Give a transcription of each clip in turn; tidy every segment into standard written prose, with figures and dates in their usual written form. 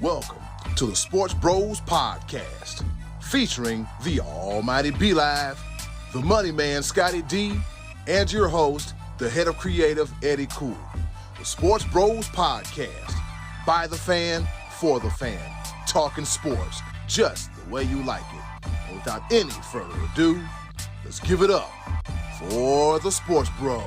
Welcome to the SportsBros Podcast, featuring the almighty B-Live, the money man Scottie D, and your host, the head of creative Eddy. The SportsBros Podcast, by the fan, for the fan, talking sports just the way you like it. And without any further ado, let's give it up for the Sports Bros.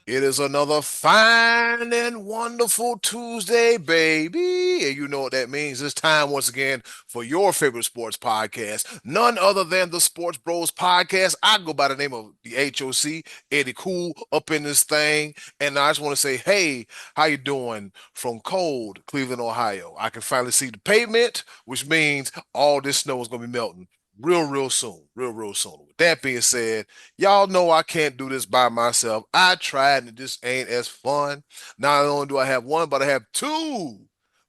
It is another fine and wonderful Tuesday, baby. And you know what that means. It's time once again for your favorite sports podcast. None other than the Sports Bros Podcast. I go by the name of the HOC, Eddy Cool, up in this thing. And I just want to say, hey, how you doing from cold Cleveland, Ohio? I can finally see the pavement, which means all this snow is going to be melting real soon. With that being said, y'all know I can't do this by myself. I tried and it just ain't as fun. Not only do I have one, but I have two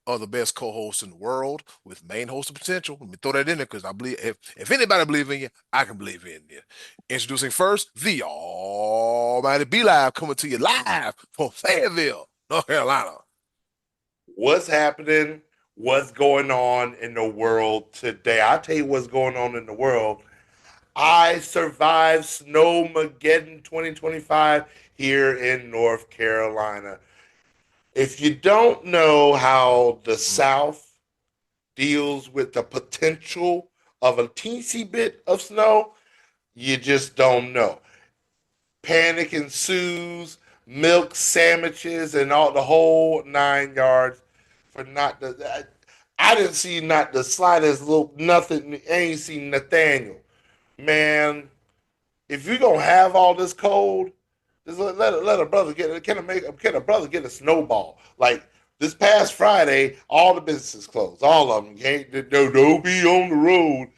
of the best co-hosts in the world with main host of potential. Let me throw that in there because I believe if anybody believes in you, I can believe in you. Introducing first, the almighty B-Live, coming to you live from Fayetteville, North Carolina. What's happening? What's going on in the world today? I'll tell you what's going on in the world. I survived Snowmageddon 2025 here in North Carolina. If you don't know how the South deals with the potential of a teensy bit of snow, you just don't know. Panic ensues, milk sandwiches, and all the whole 9 yards. For not the, I didn't see not the slightest little nothing. I ain't seen Nathaniel, man. If you're gonna have all this cold, just let a brother get. Can a brother get a snowball? Like this past Friday, all the businesses closed. All of them can't. Don't be on the road,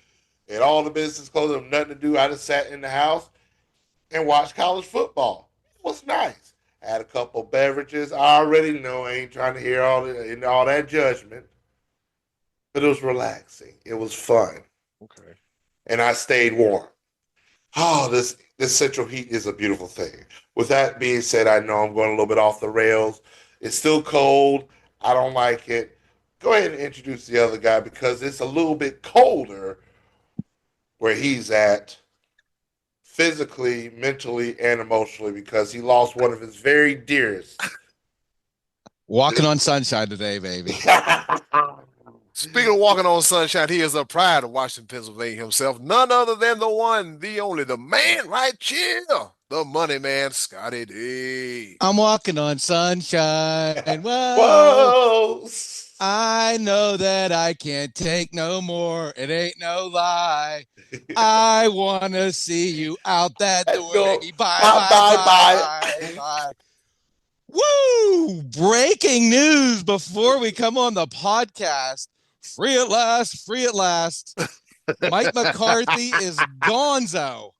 and all the businesses closed. Have nothing to do. I just sat in the house and watched college football. It was nice. Had a couple beverages. I already know I ain't trying to hear all that judgment. But it was relaxing. It was fun. Okay. And I stayed warm. Oh, this central heat is a beautiful thing. With that being said, I know I'm going a little bit off the rails. It's still cold. I don't like it. Go ahead and introduce the other guy because it's a little bit colder where he's at. Physically, mentally, and emotionally, because he lost one of his very dearest. Walking on sunshine today, baby. Speaking of walking on sunshine, he is a pride of Washington, Pennsylvania himself. None other than the one, the only, the man right here, the money man, Scottie D. I'm walking on sunshine. Whoa. Whoa. I know that I can't take no more. It ain't no lie. I want to see you out that door. Bye. Woo! Breaking news before we come on the podcast. Free at last. Mike McCarthy is gonzo.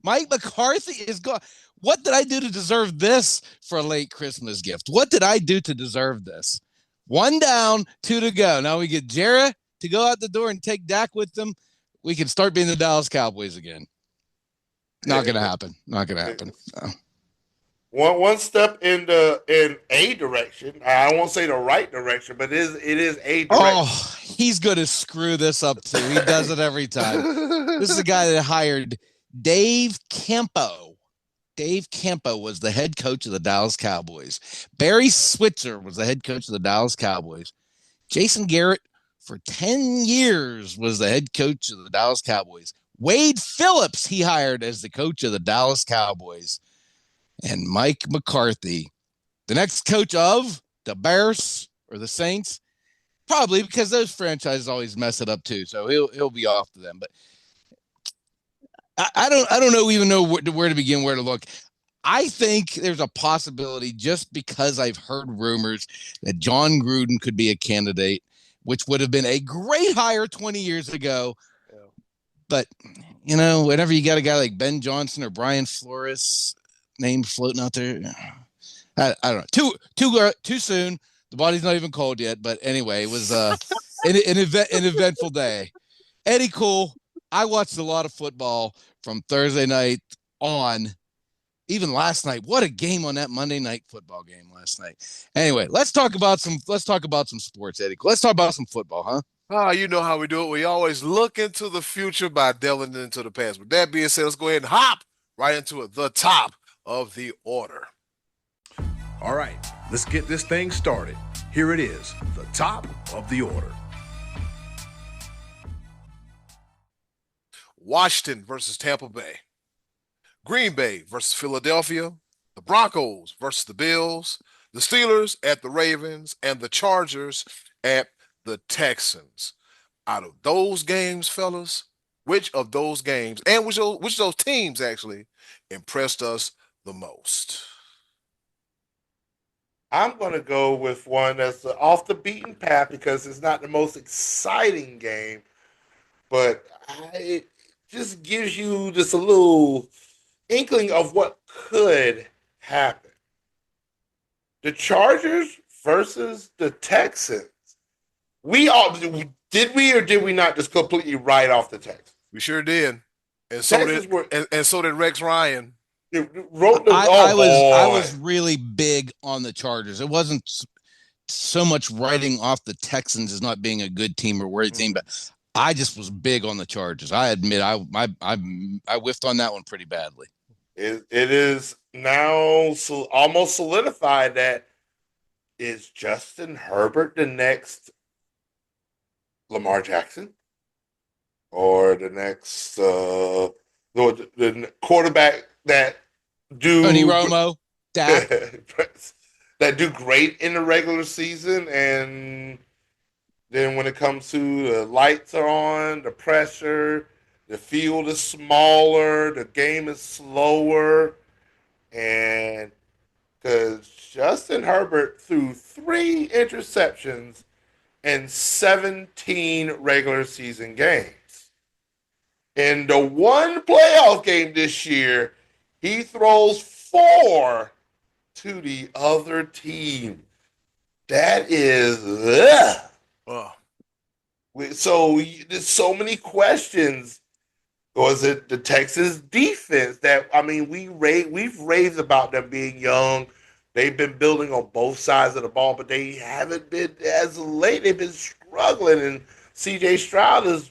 Mike McCarthy is gone. What did I do to deserve this for a late Christmas gift? What did I do to deserve this? 1 down, 2 to go. Now we get Jarrett to go out the door and take Dak with them. We can start being the Dallas Cowboys again. Not going to happen. No. One step in a direction. I won't say the right direction, but it is a direction. Oh, he's going to screw this up too. He does it every time. This is the guy that hired Dave Campo. Dave Campo was the head coach of the Dallas Cowboys. Barry Switzer was the head coach of the Dallas Cowboys. Jason Garrett, for 10 years, was the head coach of the Dallas Cowboys. Wade Phillips he hired as the coach of the Dallas Cowboys. And Mike McCarthy, the next coach of the Bears or the Saints, probably because those franchises always mess it up too. So he'll be off to them. But I don't even know where to begin, where to look. I think there's a possibility, just because I've heard rumors that John Gruden could be a candidate, which would have been a great hire 20 years ago. Yeah. But, whenever you got a guy like Ben Johnson or Brian Flores name floating out there, I don't know. Too soon. The body's not even cold yet. But anyway, it was an eventful day. Eddy Cool. I watched a lot of football from Thursday night on even last night. What a game on that Monday night football game last night. Anyway, let's talk about some sports, Eddie. Let's talk about some football, huh? You know how we do it. We always look into the future by delving into the past. With that being said, let's go ahead and hop right into it. The top of the order. All right, let's get this thing started. Here it is, the top of the order. Washington versus Tampa Bay. Green Bay versus Philadelphia. The Broncos versus the Bills. The Steelers at the Ravens. And the Chargers at the Texans. Out of those games, fellas, which of those games and which of those teams actually impressed us the most? I'm going to go with one that's off the beaten path because it's not the most exciting game, but it just gives you just a little inkling of what could happen. The Chargers versus the Texans. Did we not just completely write off the Texans? We sure did. And so did Rex Ryan. I was really big on the Chargers. It wasn't so much writing off the Texans as not being a good team or worthy team, but I just was big on the Chargers. I admit I whiffed on that one pretty badly. It is now almost solidified that is Justin Herbert the next Lamar Jackson or the next the quarterback that do Tony Romo, Dak. that do great in the regular season, and then when it comes to the lights are on, the pressure, the field is smaller, the game is slower, and because Justin Herbert threw 3 interceptions in 17 regular season games. In the one playoff game this year, he throws 4 to the other team. That is, so there's so many questions. Was it the Texas defense that, I mean, we've raved about them being young. They've been building on both sides of the ball, but they haven't been as late. They've been struggling, and C.J. Stroud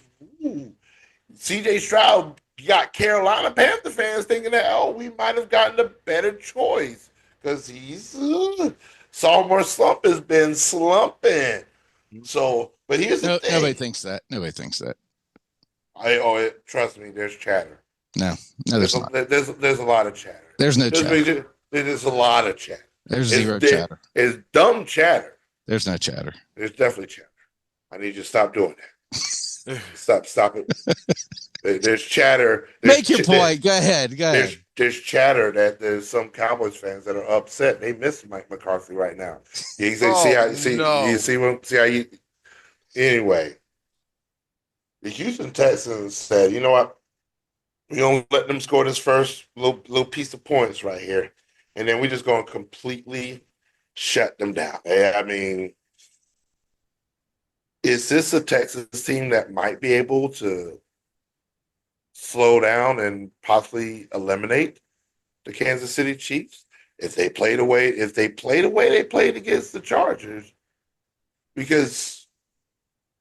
got Carolina Panther fans thinking that, we might have gotten a better choice because he's sophomore slump has been slumping. So, but here's the thing. Nobody thinks that. Trust me, there's chatter. No, there's not. There's a lot of chatter. There's no chatter. There's a lot of chatter. There's zero chatter. It's dumb chatter. There's no chatter. There's definitely chatter. I need you to stop doing that. Stop it. There's chatter. Make your point. Go ahead. There's chatter that there's some Cowboys fans that are upset. They miss Mike McCarthy right now. Anyway, the Houston Texans said, you know what? We're going to let them score this first little piece of points right here. And then we're just going to completely shut them down. I mean, is this a Texas team that might be able to slow down and possibly eliminate the Kansas City Chiefs if they play the way they played against the Chargers? Because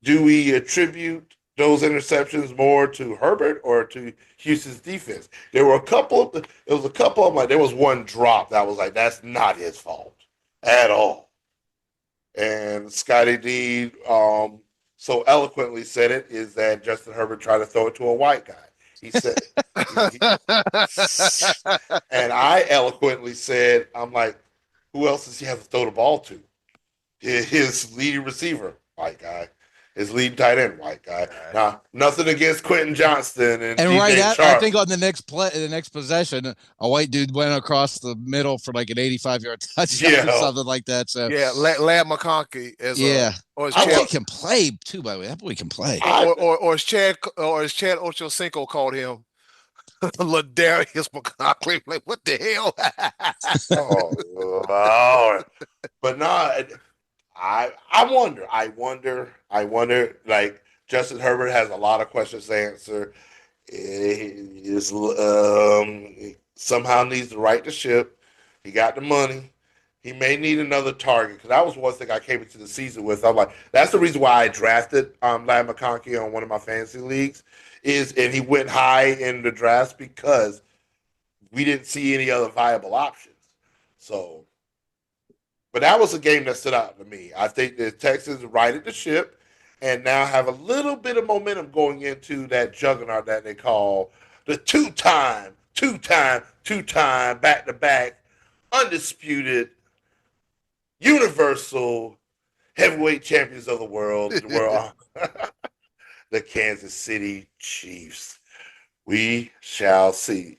do we attribute those interceptions more to Herbert or to Houston's defense? There was a couple of them, like there was one drop that was like, that's not his fault at all. And Scottie D so eloquently said it is that Justin Herbert tried to throw it to a white guy. He said, and I eloquently said, I'm like, who else does he have to throw the ball to? His leading receiver, white guy. His lead tight end, white guy. Now, nothing against Quentin Johnston and right out, I think on the next possession, a white dude went across the middle for like an 85-yard touchdown or something like that. So Lad McConkey as I think he can play too. By the way, that boy can play. Or as Chad Ochocinco called him, Ladarius McConkey. Like, what the hell? Oh Lord! But no. I wonder, like, Justin Herbert has a lot of questions to answer. somehow needs to right the ship. He got the money. He may need another target because that was one thing I came into the season with. I'm like, that's the reason why I drafted Larry McConkey on one of my fantasy leagues. And he went high in the drafts because we didn't see any other viable options. So, but that was a game that stood out to me. I think the Texans righted the ship and now have a little bit of momentum going into that juggernaut that they call the two-time, back-to-back, undisputed, universal heavyweight champions of the world, the Kansas City Chiefs. We shall see.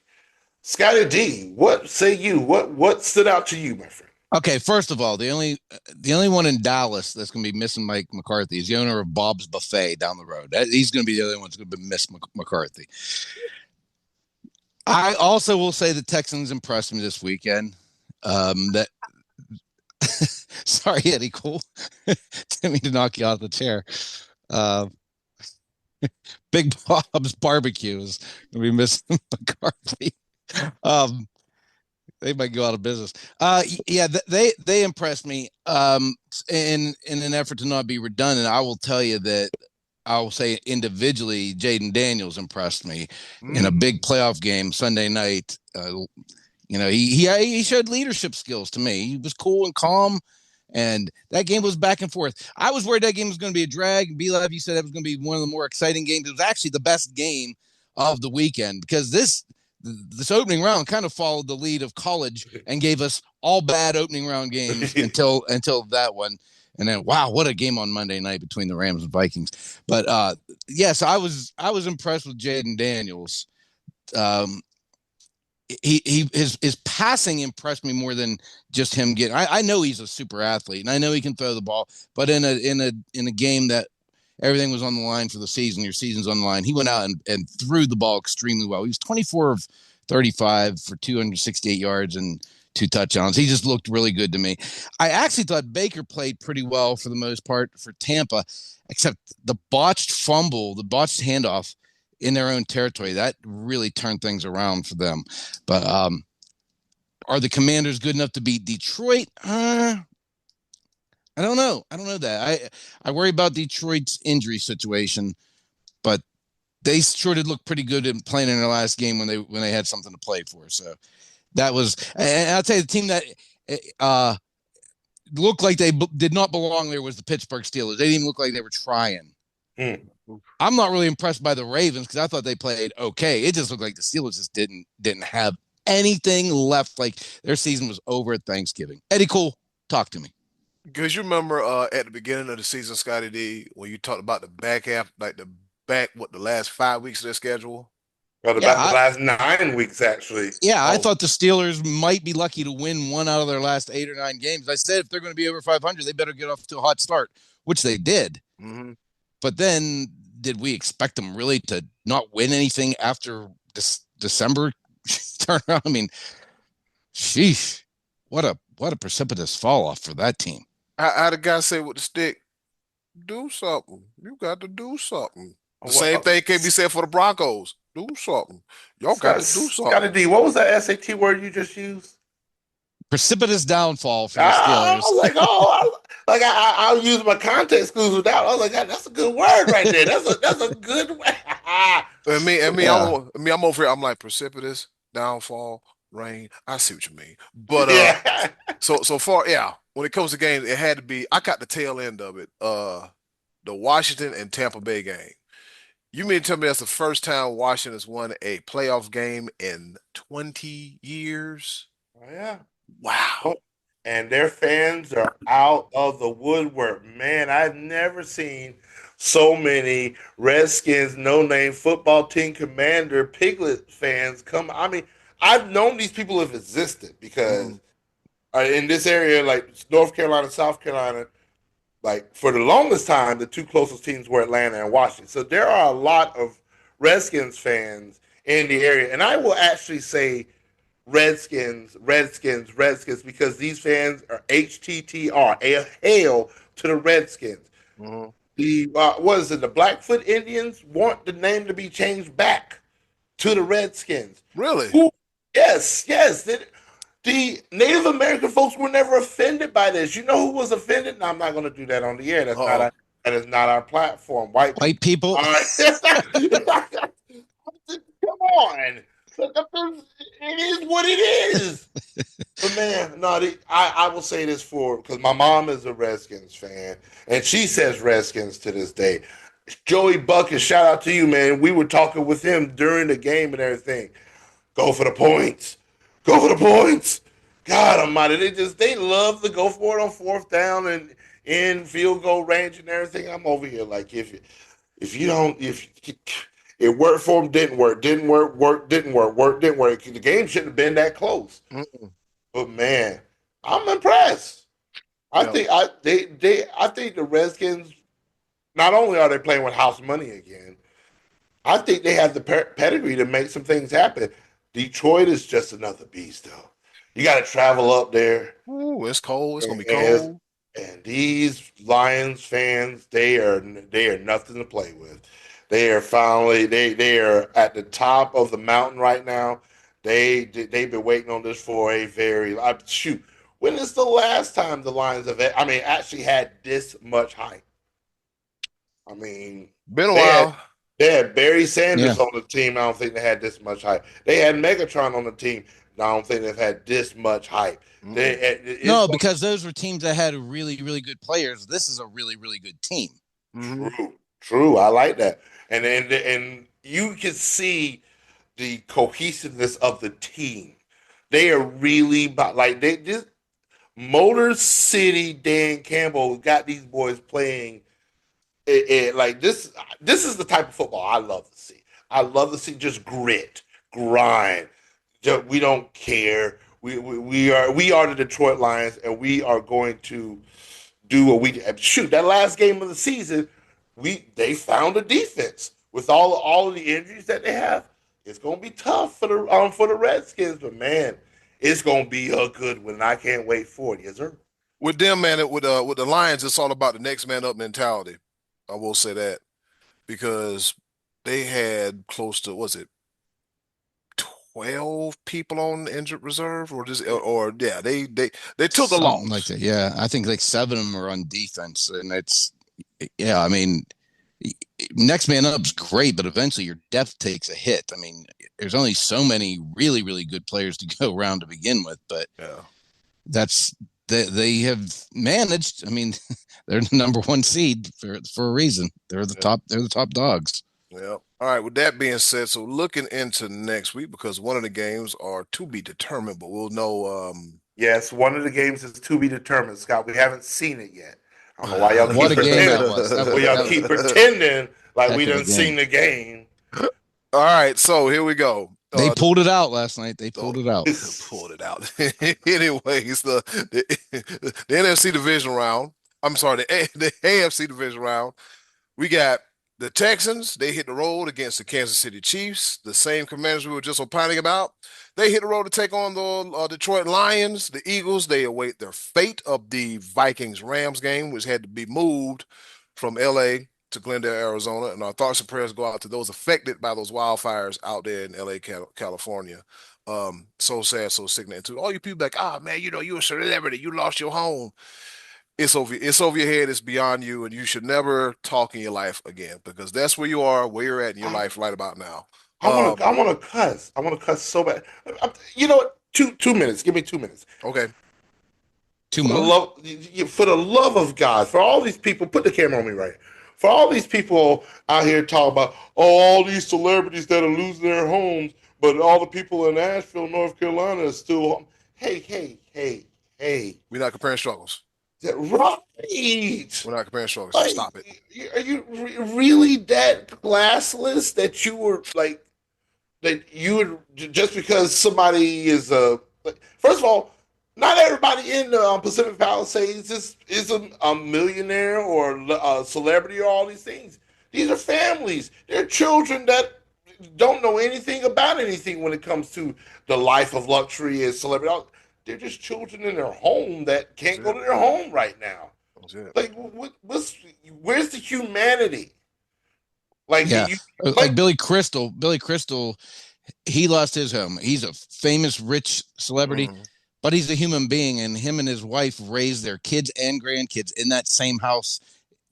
Scottie D, what say you? What stood out to you, my friend? Okay, first of all, the only one in Dallas that's going to be missing Mike McCarthy is the owner of Bob's Buffet down the road. He's going to be the only one that's going to miss McCarthy. I also will say the Texans impressed me this weekend. Sorry, Eddie, cool. Didn't mean to knock you out of the chair. Big Bob's Barbecue is going to be missing McCarthy. They might go out of business. Yeah, they impressed me. In an effort to not be redundant, I will tell you that I will say individually, Jaden Daniels impressed me in a big playoff game Sunday night. He showed leadership skills to me. He was cool and calm, and that game was back and forth. I was worried that game was going to be a drag. B-Lev, you said that was going to be one of the more exciting games. It was actually the best game of the weekend because this opening round kind of followed the lead of college and gave us all bad opening round games until that one. And then, wow, what a game on Monday night between the Rams and Vikings. But yes, I was impressed with Jaden Daniels. His passing impressed me more than just him getting. I know he's a super athlete and I know he can throw the ball, but in a game that everything was on the line for the season, your season's on the line, he went out and threw the ball extremely well. He was 24 of 35 for 268 yards and 2 touchdowns. He just looked really good to me. I actually thought Baker played pretty well for the most part for Tampa, except the botched fumble, the botched handoff in their own territory, that really turned things around for them. But are the Commanders good enough to beat Detroit? I don't know. I don't know that. I worry about Detroit's injury situation, but they sure did look pretty good in playing in their last game when they had something to play for. So that was, and I'll tell you, the team that looked like they did not belong there was the Pittsburgh Steelers. They didn't even look like they were trying. I'm not really impressed by the Ravens because I thought they played okay. It just looked like the Steelers just didn't have anything left. Like their season was over at Thanksgiving. Eddie, cool. Talk to me. Because you remember at the beginning of the season, Scottie D, when you talked about the back half, like the last 5 weeks of their schedule? Well, the last 9 weeks, actually. Yeah, I thought the Steelers might be lucky to win one out of their last 8 or 9 games. I said if they're going to be over 500, they better get off to a hot start, which they did. Mm-hmm. But then did we expect them really to not win anything after this December turnaround? I mean, sheesh, what a precipitous fall off for that team. How the guy say with the stick, do something. You got to do something. The same thing can be said for the Broncos. Do something. Y'all got to do something. Scottie D, what was that SAT word you just used? Precipitous downfall for the Steelers. I was like, I'll use my context clues with that. I was like, that's a good word right there. That's a good word. I'm over here. I'm like precipitous downfall, rain. I see what you mean. But so far, yeah. When it comes to games, it had to be. I got the tail end of it. The Washington and Tampa Bay game. You mean to tell me that's the first time Washington has won a playoff game in 20 years? Oh, yeah. Wow. And their fans are out of the woodwork. Man, I've never seen so many Redskins no-name football team commander Piglet fans come. I mean, I've known these people have existed because in this area, like North Carolina, South Carolina, like for the longest time, the 2 closest teams were Atlanta and Washington. So there are a lot of Redskins fans in the area. And I will actually say Redskins, because these fans are HTTR, a hail to the Redskins. Mm-hmm. The Blackfoot Indians want the name to be changed back to the Redskins. Really? Yes, yes. The Native American folks were never offended by this. You know who was offended? No, I'm not going to do that on the air. Uh-oh. That is not our platform. White people. White people. All right. Come on. It is what it is. But man, no, I will say this because my mom is a Redskins fan, and she says Redskins to this day. Joey Bucket, shout out to you, man. We were talking with him during the game and everything. Go for the points. Go for the points. God Almighty, they love to go for it on fourth down and in field goal range and everything. I'm over here like if you don't if it worked for them, didn't work, didn't work, work, didn't work, work, didn't work. The game shouldn't have been that close. Mm-mm. But man, I'm impressed. I Yeah. think I think the Redskins not only are they playing with house money again, I think they have the pedigree to make some things happen. Detroit is just another beast, though. You got to travel up there, Ooh, it's cold. It's gonna be and, cold. and these Lions fans, they are nothing to play with. They are finally they are at the top of the mountain right now. They've been waiting on this for a very shoot. When is the last time the Lions have actually had this much hype? I mean, Been a they had while. they had Barry Yeah. Sanders on the team. I don't think they had this much hype. They had Megatron on the team. I don't think they've had this much hype. No, because those were teams that had really, really good players. This is a really, really good team. Mm-hmm. True. I like that, and you can see the cohesiveness of the team. They are really like they just Motor City. Dan Campbell got these boys playing like this. This is the type of football I love to see. I love to see just grit, grind. We don't care. We are the Detroit Lions, and we are going to do what we shoot. That last game of the season, they found a defense with all of the injuries that they have. It's going to be tough for the Redskins, but man, it's going to be a good one. I can't wait for it. Yes, sir. With them, man, with the Lions, it's all about the next man up mentality. I will say that because they had close to was it 12 people on injured reserve or yeah, they took a Something like loss. that. Yeah. I think like 7 of them are on defense. And yeah, I mean, next man up's great, but eventually your depth takes a hit. I mean, there's only so many really, really good players to go around to begin with, but Yeah. that's they have managed. I mean, they're the number 1 seed for a reason. They're the Yeah. top. They're the top dogs. Yeah. All right. With that being said, so looking into next week because one of the games are to be determined, but we'll know. Yes, one of the games is to be determined, Scott. We haven't seen it yet. I don't know why y'all keep What a game that pretending. was. Well, y'all keep pretending like Heck we of a didn't game. seen the game. All right. So here we go. They pulled it out last night. They pulled it out. Pulled it out. Anyways, the NFC division round. I'm sorry, the AFC division round. We got the Texans. They hit the road against the Kansas City Chiefs. The same Commanders we were just opining about. They hit the road to take on the Detroit Lions. The Eagles. They await their fate of the Vikings-Rams game, which had to be moved from LA to Glendale, Arizona. And our thoughts and prayers go out to those affected by those wildfires out there in LA, California. So sad, so sickening. To all you people like, man, you're a celebrity. You lost your home. It's over your head. It's beyond you, and you should never talk in your life again because that's where you are, where you're at in your I, life right about now. I want to cuss. I want to cuss so bad. You know what? 2 minutes. Give me 2 minutes. Okay. Two For the more. love of God, for all these people, put the camera on me right here. For all these people out here talking about, all these celebrities that are losing their homes, but all the people in Asheville, North Carolina, are still. Hey. We're not comparing struggles. Right. We're not comparing struggles. So Like, stop it. are you really that classless that you were like that you would just because somebody is first of all, not everybody in the Pacific Palisades is a millionaire or a celebrity or all these things. These are families. They're children that don't know anything about anything when it comes to the life of luxury and celebrity. They're just children in their home that can't go to their home right now. That's it. Like, where's the humanity? Like, Yeah. you, Like Billy Crystal. Billy Crystal he lost his home. He's a famous, rich celebrity, but he's a human being, and him and his wife raised their kids and grandkids in that same house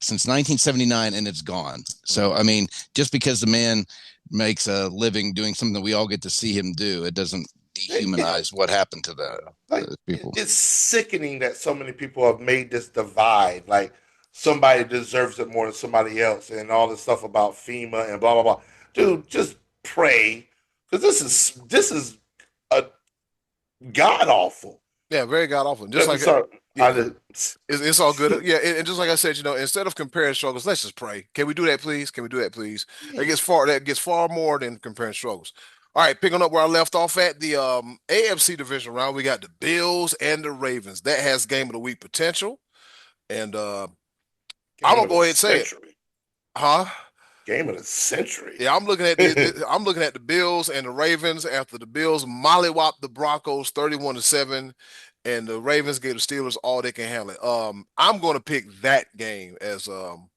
since 1979, and it's gone. So, I mean, just because the man makes a living doing something that we all get to see him do, it doesn't dehumanize what happened to those people. It's sickening that so many people have made this divide. Like somebody deserves it more than somebody else, and all this stuff about FEMA and blah blah blah. Dude, just pray, because this is a god awful. Yeah, very god awful. Just like it's all good. Yeah, and just like I said, instead of comparing struggles, let's just pray. Can we do that, please? Can we do that, please? That gets far more than comparing struggles. All right, picking up where I left off at the AFC division round, we got the Bills and the Ravens. That has game of the week potential, and I'm gonna go ahead and say it. Huh? Game of the century. Yeah, I'm looking at the Bills and the Ravens after the Bills mollywopped the Broncos 31-7, and the Ravens gave the Steelers all they can handle it. I'm going to pick that game as the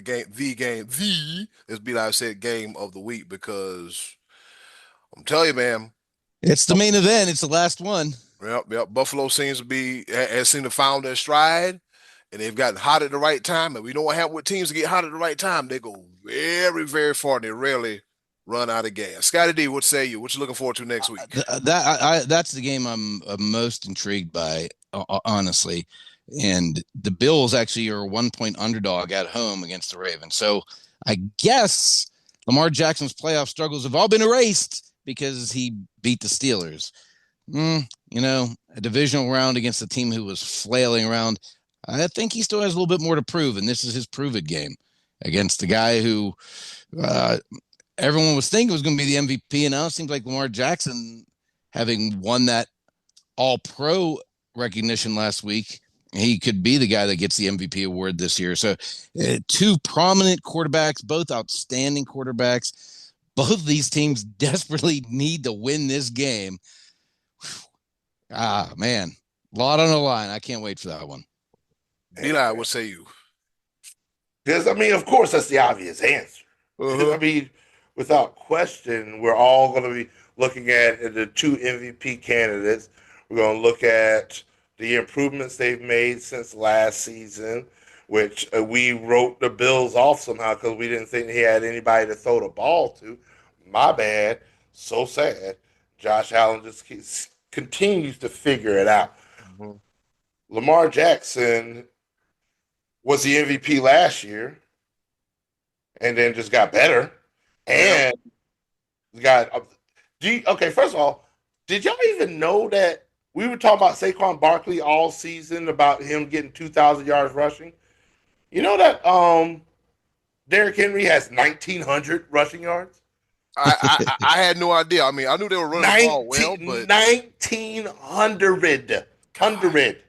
game, as B-Live said, game of the week, because I'm telling you, man, it's the main event. It's the last one. Yep. Buffalo has seemed to found their stride, and they've gotten hot at the right time. And we know what happens with teams that get hot at the right time. They go very, very far, and they rarely run out of gas. Scottie D, what say you? What you looking forward to next week? That's the game I'm most intrigued by, honestly. And the Bills actually are a 1-point underdog at home against the Ravens. So I guess Lamar Jackson's playoff struggles have all been erased because he beat the Steelers. A divisional round against a team who was flailing around. I think he still has a little bit more to prove, and this is his prove-it game against the guy who everyone was thinking was going to be the MVP, and now it seems like Lamar Jackson, having won that All-Pro recognition last week, he could be the guy that gets the MVP award this year. So two prominent quarterbacks, both outstanding quarterbacks. Both of these teams desperately need to win this game. Man, a lot on the line. I can't wait for that one. Eli, what say you? Because, of course, that's the obvious answer. Without question, we're all going to be looking at the two MVP candidates. We're going to look at the improvements they've made since last season, which we wrote the Bills off somehow because we didn't think he had anybody to throw the ball to. My bad. So sad. Josh Allen just continues to figure it out. Lamar Jackson was the MVP last year and then just got better. And first of all, did y'all even know that we were talking about Saquon Barkley all season about him getting 2,000 yards rushing? You know that Derrick Henry has 1,900 rushing yards? I had no idea. I knew they were running the ball well, but 1,900.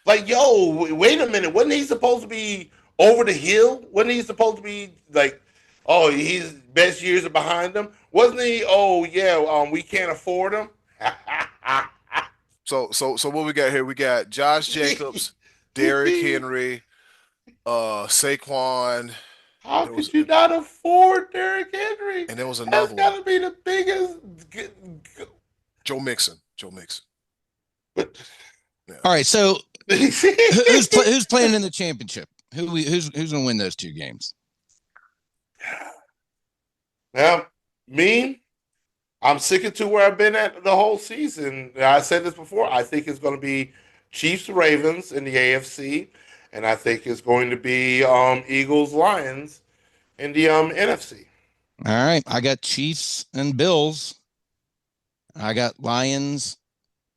Like, yo, wait a minute. Wasn't he supposed to be over the hill? Wasn't he supposed to be like, oh, his best years are behind him? Wasn't he? Oh, yeah, we can't afford him. So what we got here? We got Josh Jacobs, Derrick Henry, Saquon. How could you not afford Derrick Henry? And there was another one. That's got to be the biggest. Joe Mixon. But, yeah. All right, so who's playing in the championship? Who's going to win those two games? Now, I'm sticking to where I've been at the whole season. I said this before. I think it's going to be Chiefs Ravens in the AFC, and I think it's going to be Eagles Lions in the NFC. All right, I got Chiefs and Bills. I got Lions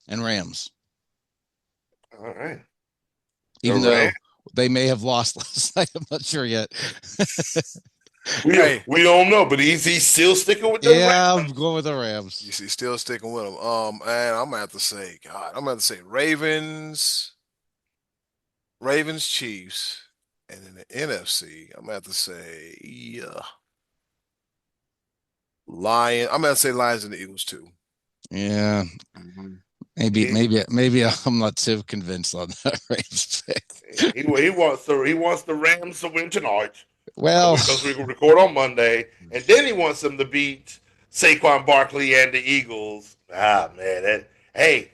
and Rams. All right. Even though they may have lost last night, I'm not sure yet. We don't know, but he's still sticking with the Rams. Yeah, I'm going with the Rams. He's still sticking with them. And I'm gonna have to say, Ravens, Chiefs, and in the NFC, I'm gonna have to say Lions. I'm gonna say Lions and the Eagles too. Yeah. Maybe I'm not so convinced on that Rams pick. He wants the Rams to win tonight. Well, because we can record on Monday, and then he wants them to beat Saquon Barkley and the Eagles. Ah, man, hey,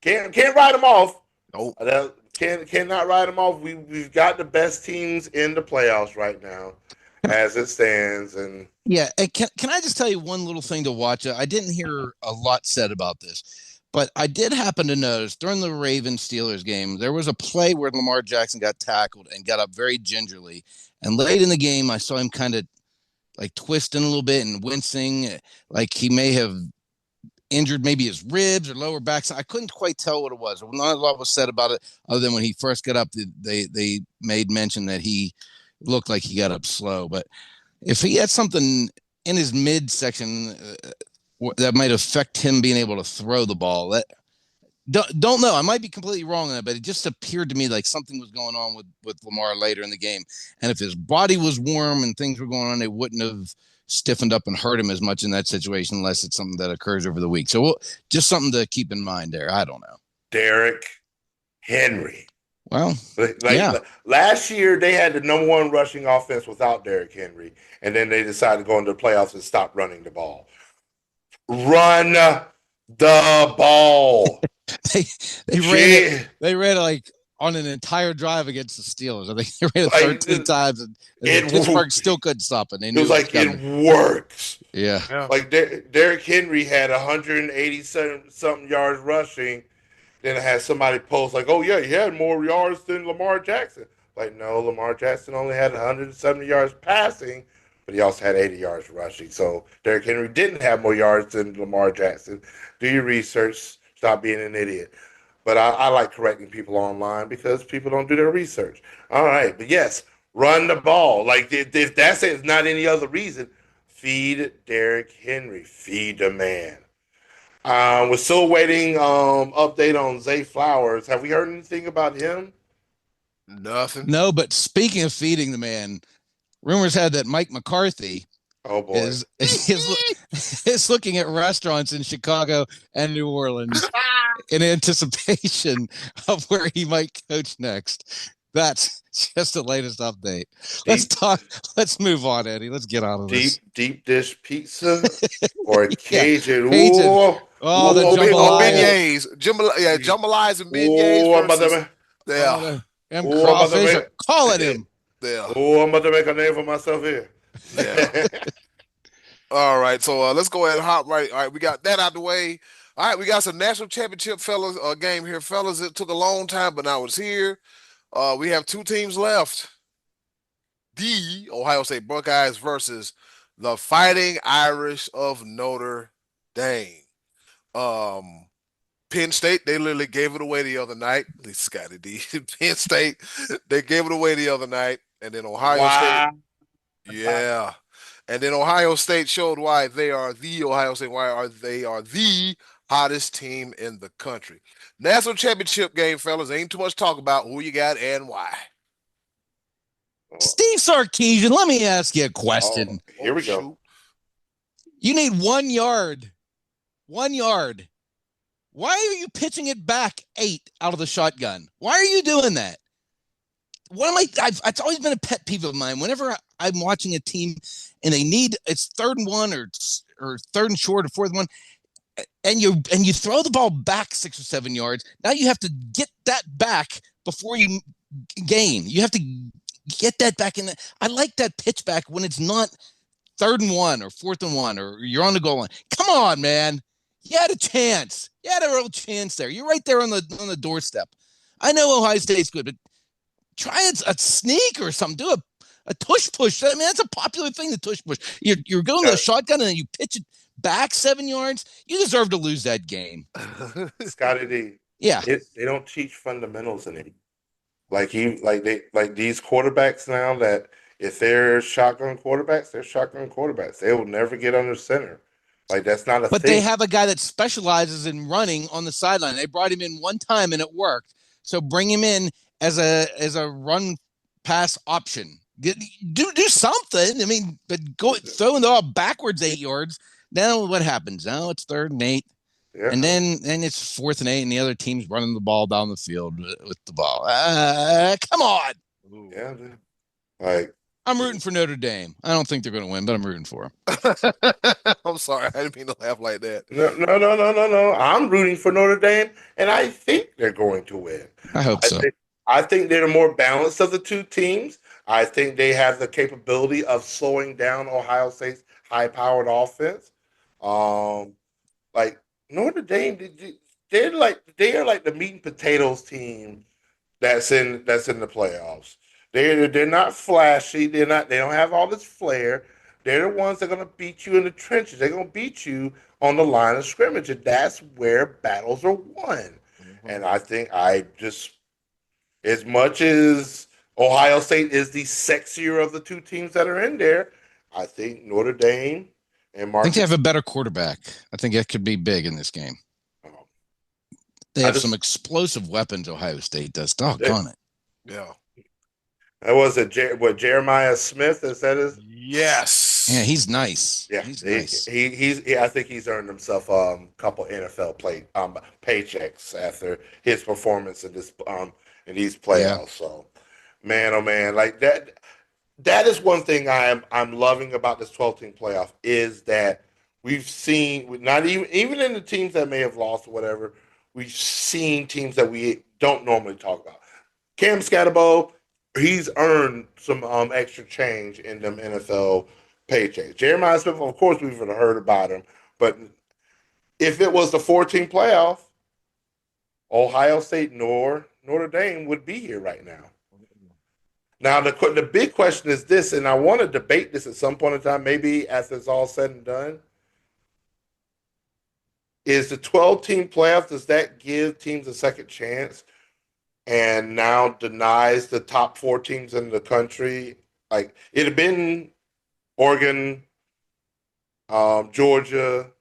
can't write them off. Nope. Cannot write them off. We've got the best teams in the playoffs right now, as it stands. And yeah, and can I just tell you one little thing to watch? I didn't hear a lot said about this, but I did happen to notice during the Ravens Steelers game there was a play where Lamar Jackson got tackled and got up very gingerly, and late in the game I saw him kind of like twisting a little bit and wincing, like he may have injured maybe his ribs or lower back. I couldn't quite tell what it was. Not a lot was said about it other than when he first got up, they made mention that he looked like he got up slow. But if he had something in his midsection that might affect him being able to throw the ball, that don't know. I might be completely wrong on that, but it just appeared to me like something was going on with Lamar later in the game. And if his body was warm and things were going on, they wouldn't have stiffened up and hurt him as much in that situation unless it's something that occurs over the week. So just something to keep in mind there. I don't know. Derrick Henry. Well, yeah. Last year they had the number one rushing offense without Derrick Henry, and then they decided to go into the playoffs and stop running the ball. Run the ball. they ran like on an entire drive against the Steelers. I think they ran it 13 times, and Pittsburgh still couldn't stop it. It was like it works. Yeah. Like Derrick Henry had 187-something yards rushing. Then I had somebody post like, "Oh yeah, he had more yards than Lamar Jackson." Like, no, Lamar Jackson only had 170 yards passing, but he also had 80 yards rushing. So Derrick Henry didn't have more yards than Lamar Jackson. Do your research. Stop being an idiot. But I like correcting people online because people don't do their research. All right, but yes, run the ball. Like if that's it, it's not any other reason. Feed Derrick Henry. Feed the man. We're still waiting update on Zay Flowers. Have we heard anything about him? Nothing. No, but speaking of feeding the man, rumors had that Mike McCarthy is looking at restaurants in Chicago and New Orleans in anticipation of where he might coach next. That's just the latest update. Let's move on, Eddie. Let's get out of this. Deep dish pizza or Cajun. Cajun. The beignets. Jambalayas and beignets. Crawfish. Call it him. Yeah. Oh, I'm about to make a name for myself here. Yeah. All right, so let's go ahead and hop right. All right, we got that out the way. All right, we got some national championship game here, fellas. It took a long time, but now it's here. We have two teams left. The Ohio State Buckeyes versus the Fighting Irish of Notre Dame. Penn State, they literally gave it away the other night. At least Scottie D. Penn State, they gave it away the other night. And then Ohio State. Yeah. And then Ohio State showed why they are the Ohio State, they are the hottest team in the country. National championship game, fellas. Ain't too much to talk about. Who you got and why? Steve Sarkisian, let me ask you a question. Here we go. You need 1 yard. 1 yard. Why are you pitching it back 8 out of the shotgun? Why are you doing that? It's always been a pet peeve of mine. Whenever I'm watching a team and it's 3rd and 1 or 3rd and short or 4th and 1, and you throw the ball back 6 or 7 yards. Now you have to get that back before you gain. You have to get that back in. I like that pitch back when it's not 3rd and 1 or 4th and 1 or you're on the goal line. Come on, man. You had a chance. You had a real chance there. You're right there on the doorstep. I know Ohio State's good, but try a sneak or something. Do a tush push. I mean, that's a popular thing, the tush push. You're going to the shotgun and then you pitch it back 7 yards. You deserve to lose that game. Scottie D. Yeah. They don't teach fundamentals in it. Like these quarterbacks now that if they're shotgun quarterbacks, they're shotgun quarterbacks. They will never get under center. Like that's not a thing. But they have a guy that specializes in running on the sideline. They brought him in one time and it worked. So bring him in as a run pass option. Do something. I mean, but throwing the ball backwards 8 yards. Now what happens? Now it's 3rd and 8. Yeah. And then it's 4th and 8 and the other team's running the ball down the field with the ball. Come on. Yeah, dude. Like I'm rooting for Notre Dame. I don't think they're going to win, but I'm rooting for them. I'm sorry, I didn't mean to laugh like that. No. I'm rooting for Notre Dame, and I think they're going to win. I hope I so. think, I think they're the more balanced of the two teams. I think they have the capability of slowing down Ohio State's high-powered offense. Um, like Notre Dame, they are like the meat and potatoes team that's in the playoffs. They're not flashy. They don't have all this flair. They're the ones that are going to beat you in the trenches. They're going to beat you on the line of scrimmage, and that's where battles are won. And I think I just as much as Ohio State is the sexier of the two teams that are in there, I think Notre Dame and I think they Marcus. have a better quarterback. I think that could be big in this game. um, They I have some just explosive weapons, Ohio State does. that, Doggone it. Yeah. that was it. What Jeremiah Smith is that is? Yeah, Yes. he's nice. Yeah, He's nice. I think he's earned himself a couple NFL paychecks after his performance in these Yeah. playoffs. So, man, oh man, like that. That is one thing I'm loving about this 12-team playoff is that we've seen not even in the teams that may have lost or whatever, we've seen teams that we don't normally talk about. Cam Scatterbo, he's earned some extra change in them NFL paychecks. Jeremiah Smith, of course, we've heard about him, but if it was the 14 playoff, Ohio State nor Notre Dame would be here right now. Now the big question is this, and I want to debate this at some point in time, maybe after it's all said and done. Is the 12-team playoff, does that give teams a second chance and now denies the top four teams in the country? Like it had been Oregon, Georgia,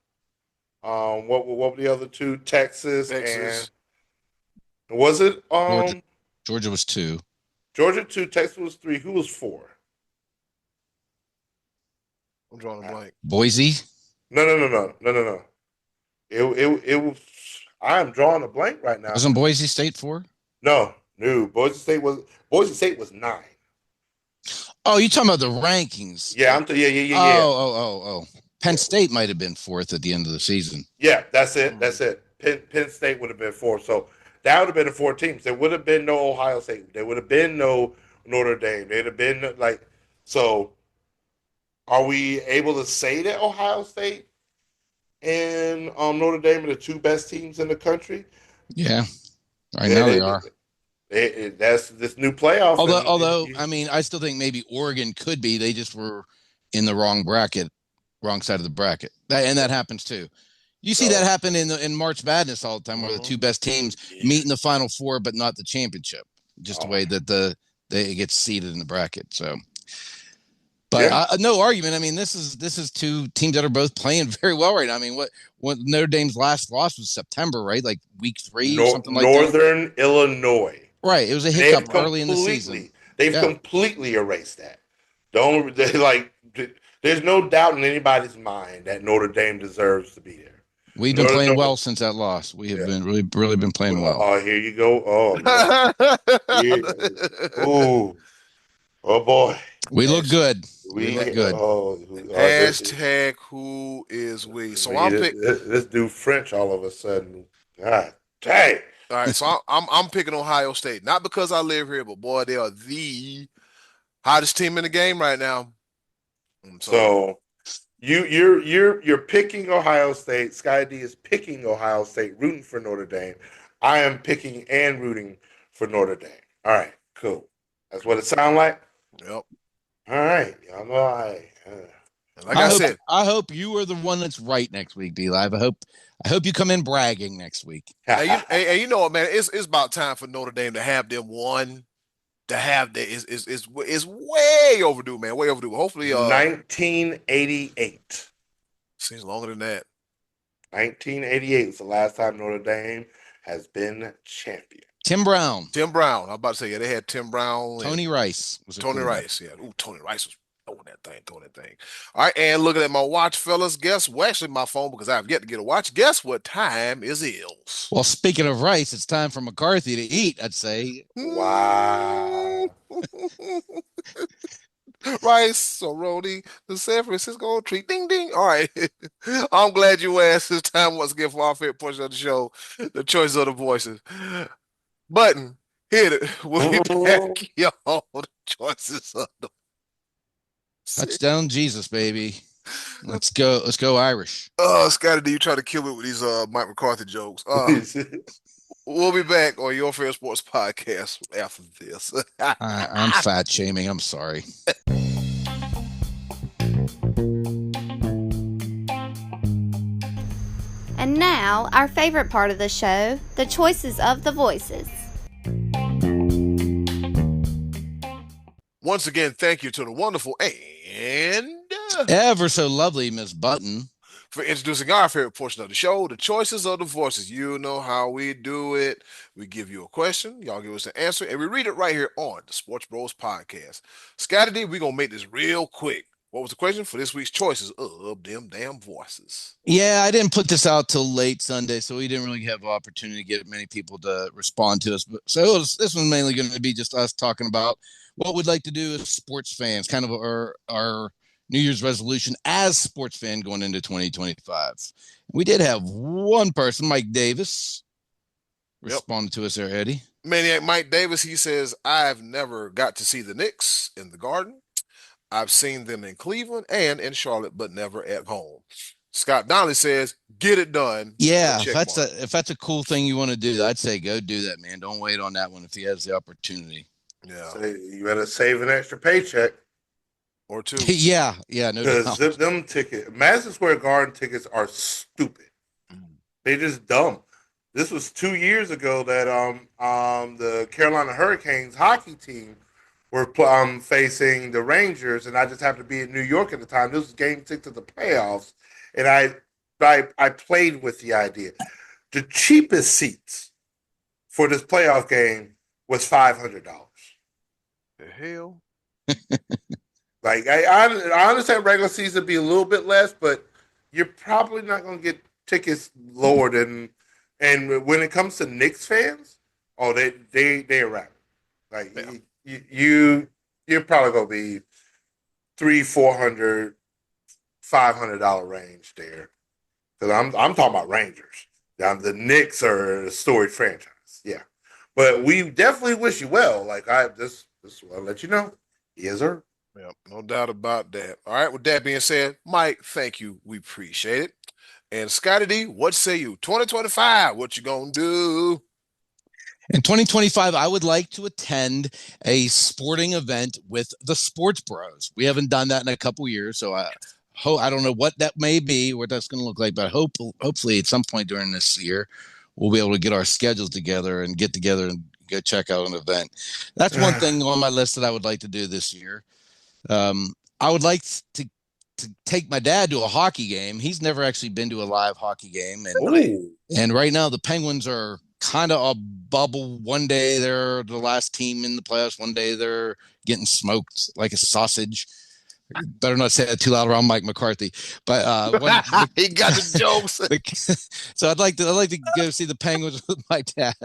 what were the other two? Texas, Texas. and was it Georgia was 2. Georgia two, Texas was three. Who was four? I'm drawing a blank. Boise. No. It was. I am drawing a blank right now. Wasn't Boise State 4? No. Boise State was 9. Oh, you talking about the rankings? Yeah, yeah. Oh. Penn State might have been 4th at the end of the season. Yeah, that's it. That's it. Penn State would have been 4. So that would have been the 4 teams. There would have been no Ohio State. There would have been no Notre Dame. There'd have been like so. Are we able to say that Ohio State and Notre Dame are the 2 best teams in the country? Yeah, right now they are. That's this new playoff. Although I mean, I still think maybe Oregon could be. They just were in the wrong bracket, wrong side of the bracket, and that happens too. You see that happen in March Madness all the time, where the 2 best teams meet in the Final Four, but not the championship. Just the way that they get seeded in the bracket. So, but no argument. I mean, this is 2 teams that are both playing very well right now. I mean, what Notre Dame's last loss was September, right? Like week 3 or something like that. Northern Illinois. Right. It was a hiccup early in the season. They've completely erased that. There's no doubt in anybody's mind that Notre Dame deserves to be there. We've been playing well since that loss. We have been really been playing well. Oh, here you go. Oh boy. We look good. We look good. Hashtag who is we? So I'm picking this dude French all of a sudden. God dang. All right, so I'm picking Ohio State, not because I live here, but boy, they are the hottest team in the game right now. So you're picking Ohio State. Scottie D is picking Ohio State, rooting for Notre Dame. I am picking and rooting for Notre Dame. All right, cool. That's what it sounds like. Yep. All right, y'all know I hope you are the one that's right next week, D Live. I hope you come in bragging next week. Hey, you know what, man? It's about time for Notre Dame to have them one. To have that is way overdue, man. Way overdue. Hopefully, 1988. Seems longer than that. 1988 is the last time Notre Dame has been champion. Tim Brown. I'm about to say, yeah, they had Tim Brown. Tony Rice. Tony Rice, yeah. Ooh, Tony Rice was throwing that thing. All right, and looking at my watch, fellas. Guess, well, actually my phone because I've yet to get a watch. Guess what time is ills? Well, speaking of Rice, it's time for McCarthy to eat, I'd say. Wow. Rice, Roni, the San Francisco tree. Ding ding. All right. I'm glad you asked. It's time once again for our favorite portion of the show, the choice of the voices. Button, hit it. We'll be back, y'all. The choices of the voices. Touchdown, Jesus, baby. Let's go. Let's go, Irish. Scotty D, you try to kill me with these Mike McCarthy jokes. We'll be back on your favorite sports podcast after this. I'm fat shaming. I'm sorry. And now, our favorite part of the show, the choices of the voices. Once again, thank you to the wonderful and Ever so lovely, Miss Button. for introducing our favorite portion of the show, the choices of the voices. You know how we do it. We give you a question, y'all give us an answer, and we read it right here on the Sports Bros Podcast. Scotty D, we're going to make this real quick. What was the question for this week's choices of them damn voices? Yeah, I didn't put this out till late Sunday, so we didn't really have an opportunity to get many people to respond to us. But so this was mainly going to be just us talking about what we'd like to do as sports fans, kind of our New Year's resolution as sports fan going into 2025. We did have one person, Mike Davis, responded to us there, Eddie. Maniac Mike Davis, he says, I've never got to see the Knicks in the Garden. I've seen them in Cleveland and in Charlotte, but never at home. Scott Donnelly says, get it done. Yeah, if that's a cool thing you want to do, I'd say go do that, man. Don't wait on that one if he has the opportunity. Yeah. So you better save an extra paycheck. Or two. yeah, no doubt. Because them tickets, Madison Square Garden tickets are stupid. They're just dumb. This was 2 years ago that the Carolina Hurricanes hockey team were facing the Rangers, and I just happened to be in New York at the time. This was Game 6 of the playoffs, and I played with the idea. The cheapest seats for this playoff game was $500. The hell? Like I understand regular season be a little bit less, but you're probably not going to get tickets lower than. And when it comes to Knicks fans, oh, they are like you're probably going to be $300, $400, $500 range there. Because I'm talking about Rangers. The Knicks are a storied franchise, yeah. But we definitely wish you well. Like I'll let you know. Yes, sir. Yep, no doubt about that. All right, with that being said, Mike, thank you. We appreciate it. And Scotty D, what say you? 2025, what you gonna do? In 2025, I would like to attend a sporting event with the Sports Bros. We haven't done that in a couple years, so I don't know what that may be, what that's going to look like, but hopefully at some point during this year, we'll be able to get our schedules together and get together and go check out an event. That's one thing on my list that I would like to do this year. I would like to take my dad to a hockey game. He's never actually been to a live hockey game. And right now the Penguins are kind of a bubble. One day they're the last team in the playoffs. One day they're getting smoked like a sausage. Better not say that too loud around Mike McCarthy. But he got the jokes. So I'd like to go see the Penguins with my dad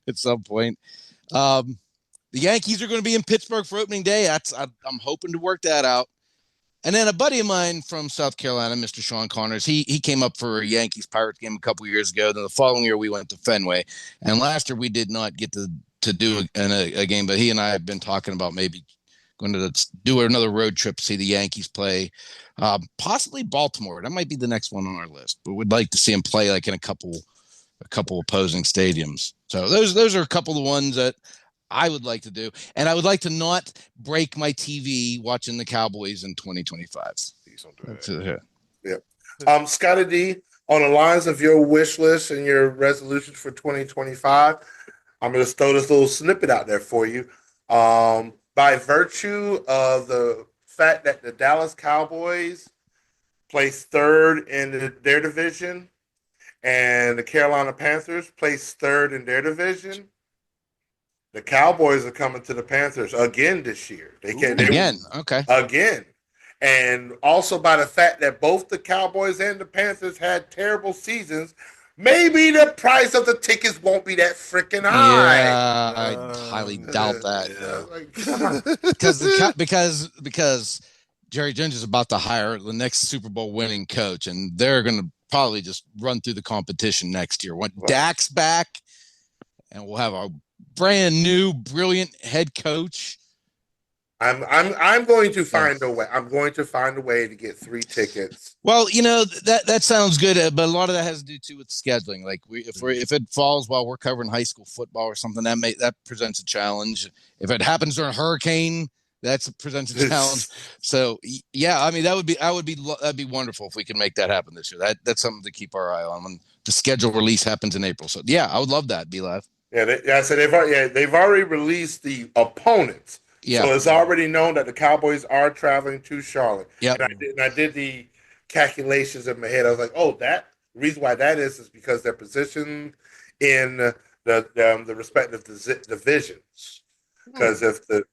at some point. The Yankees are going to be in Pittsburgh for opening day. I'm hoping to work that out. And then a buddy of mine from South Carolina, Mr. Sean Connors, he came up for a Yankees-Pirates game a couple years ago. Then the following year we went to Fenway. And last year we did not get to do a game, but he and I have been talking about maybe going to do another road trip to see the Yankees play, possibly Baltimore. That might be the next one on our list. But we'd like to see him play like in a couple opposing stadiums. So those are a couple of the ones that I would like to do. And I would like to not break my TV watching the Cowboys in 2025. Yeah. Scotty D, on the lines of your wish list and your resolutions for 2025, I'm going to throw this little snippet out there for you. By virtue of the fact that the Dallas Cowboys placed third in their division and the Carolina Panthers placed third in their division, the Cowboys are coming to the Panthers again this year. Again. And also by the fact that both the Cowboys and the Panthers had terrible seasons, maybe the price of the tickets won't be that freaking high. Yeah, I highly doubt that. Yeah. Because Jerry Jones is about to hire the next Super Bowl winning coach, and they're going to probably just run through the competition next year. When Dak's back, and we'll have a brand new, brilliant head coach. I'm going to find a way. I'm going to find a way to get 3 tickets. Well, that sounds good, but a lot of that has to do too with scheduling. Like if it falls while we're covering high school football or something, that presents a challenge. If it happens during a hurricane, that presents a challenge. So yeah, I mean that'd be wonderful if we can make that happen this year. That's something to keep our eye on when the schedule release happens in April. So yeah, I would love that. Be live. Yeah, I said they've already released the opponents. Yeah. So it's already known that the Cowboys are traveling to Charlotte. Yeah. And I did the calculations in my head. I was like, oh, that the reason why that is because they're positioned in the respective divisions. Because if that